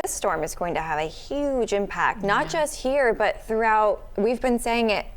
this storm is going to have a huge impact, not just here, but throughout. We've been saying it,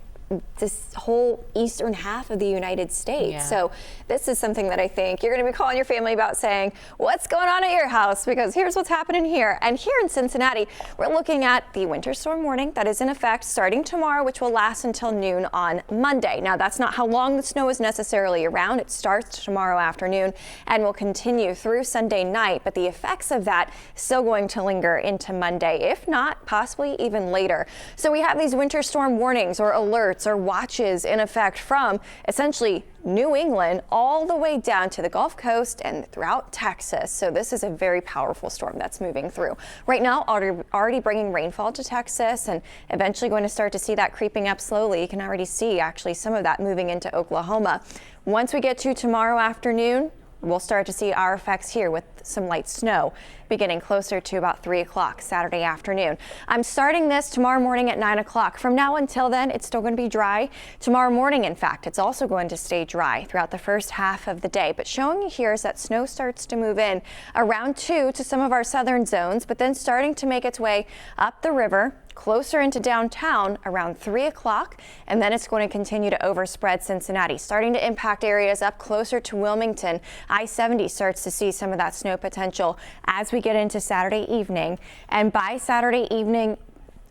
this whole eastern half of the United States. Yeah. So this is something that I think you're going to be calling your family about, saying, what's going on at your house? Because here's what's happening here. And here in Cincinnati, we're looking at the winter storm warning that is in effect starting tomorrow, which will last until noon on Monday. Now, that's not how long the snow is necessarily around. It starts tomorrow afternoon and will continue through Sunday night, but the effects of that still going to linger into Monday, if not possibly even later. So we have these winter storm warnings or alerts or watches in effect from essentially New England all the way down to the Gulf Coast and throughout Texas. So this is a very powerful storm that's moving through. Right now, already bringing rainfall to Texas and eventually going to start to see that creeping up slowly. You can already see actually some of that moving into Oklahoma. Once we get to tomorrow afternoon, we'll start to see our effects here with some light snow beginning closer to about 3 o'clock Saturday afternoon. I'm starting this tomorrow morning at 9 o'clock. From now until then, it's still going to be dry. Tomorrow morning, in fact, it's also going to stay dry throughout the first half of the day. But showing you here is that snow starts to move in around 2 to some of our southern zones, but then starting to make its way up the river, closer into downtown around 3 o'clock, and then it's going to continue to overspread Cincinnati, starting to impact areas up closer to Wilmington. I-70 starts to see some of that snow potential as we get into Saturday evening, and by Saturday evening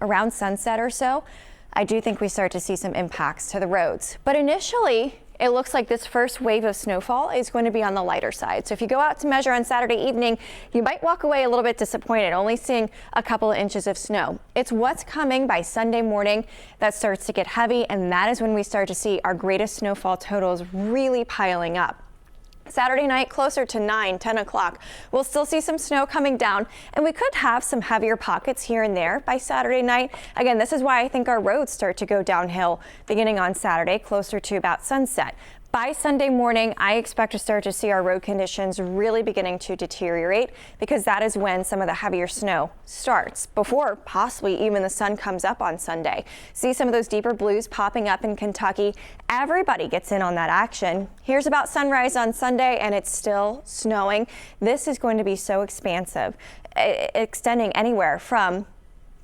around sunset or so, I do think we start to see some impacts to the roads. But initially, it looks like this first wave of snowfall is going to be on the lighter side. So if you go out to measure on Saturday evening, you might walk away a little bit disappointed, only seeing a couple of inches of snow. It's what's coming by Sunday morning that starts to get heavy, and that is when we start to see our greatest snowfall totals really piling up. Saturday night, closer to 9, 10 o'clock, we'll still see some snow coming down, and we could have some heavier pockets here and there by Saturday night. Again, this is why I think our roads start to go downhill beginning on Saturday, closer to about sunset. By Sunday morning, I expect to start to see our road conditions really beginning to deteriorate, because that is when some of the heavier snow starts, before possibly even the sun comes up on Sunday. See some of those deeper blues popping up in Kentucky. Everybody gets in on that action. Here's about sunrise on Sunday, and it's still snowing. This is going to be so expansive, extending anywhere from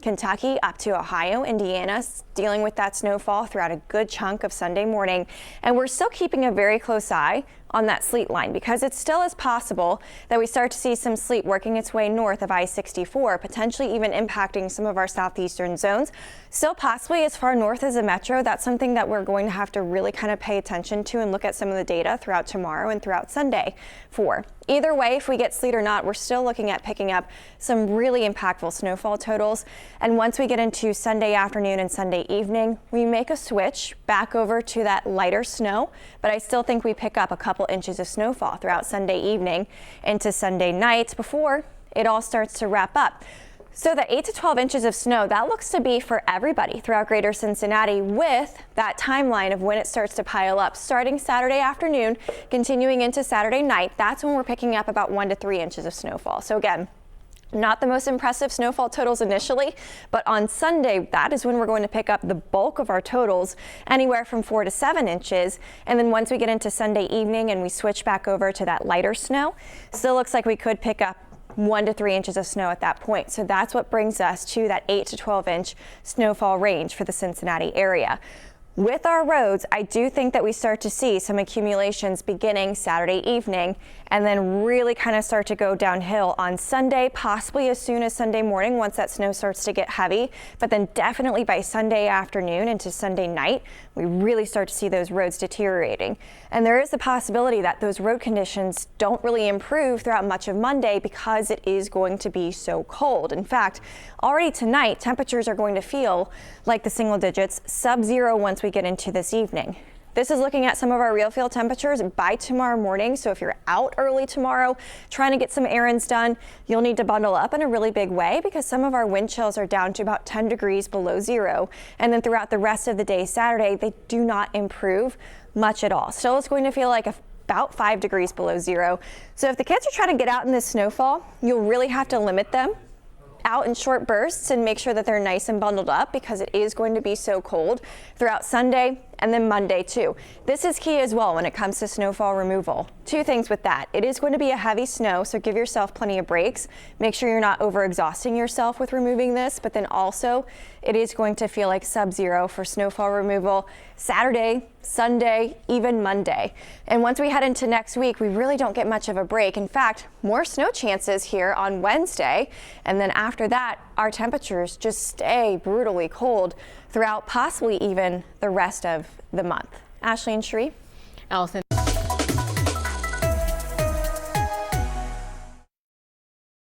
Kentucky up to Ohio, Indiana, dealing with that snowfall throughout a good chunk of Sunday morning. And we're still keeping a very close eye on that sleet line, because it still is possible that we start to see some sleet working its way north of I-64, potentially even impacting some of our southeastern zones. Still possibly as far north as the metro. That's something that we're going to have to really kind of pay attention to and look at some of the data throughout tomorrow and throughout Sunday for. Either way, if we get sleet or not, we're still looking at picking up some really impactful snowfall totals. And once we get into Sunday afternoon and Sunday evening, we make a switch back over to that lighter snow, but I still think we pick up a couple inches of snowfall throughout Sunday evening into Sunday night before it all starts to wrap up. So the 8 to 12 inches of snow, that looks to be for everybody throughout greater Cincinnati, with that timeline of when it starts to pile up. Starting Saturday afternoon, continuing into Saturday night, that's when we're picking up about 1 to 3 inches of snowfall. So again, not the most impressive snowfall totals initially, but on Sunday, that is when we're going to pick up the bulk of our totals, anywhere from 4 to 7 inches. And then once we get into Sunday evening and we switch back over to that lighter snow, still looks like we could pick up 1 to 3 inches of snow at that point. So that's what brings us to that 8 to 12 inch snowfall range for the Cincinnati area. With our roads, I do think that we start to see some accumulations beginning Saturday evening, and then really kind of start to go downhill on Sunday, possibly as soon as Sunday morning once that snow starts to get heavy. But then definitely by Sunday afternoon into Sunday night, we really start to see those roads deteriorating. And there is the possibility that those road conditions don't really improve throughout much of Monday, because it is going to be so cold. In fact, already tonight, temperatures are going to feel like the single digits, sub-zero once we get into this evening. This is looking at some of our real field temperatures by tomorrow morning. So if you're out early tomorrow trying to get some errands done, you'll need to bundle up in a really big way, because some of our wind chills are down to about 10 degrees below zero. And then throughout the rest of the day Saturday, they do not improve much at all. Still, it's going to feel like about 5 degrees below zero. So if the kids are trying to get out in this snowfall, you'll really have to limit them out in short bursts and make sure that they're nice and bundled up, because it is going to be so cold throughout Sunday and then Monday too. This is key as well when it comes to snowfall removal. Two things with that. It is going to be a heavy snow, so give yourself plenty of breaks. Make sure you're not overexhausting yourself with removing this, but then also it is going to feel like sub-zero for snowfall removal Saturday, Sunday, even Monday. And once we head into next week, we really don't get much of a break. In fact, more snow chances here on Wednesday. And then after that, our temperatures just stay brutally cold throughout possibly even the rest of the month. Ashley and Sheree? Allison.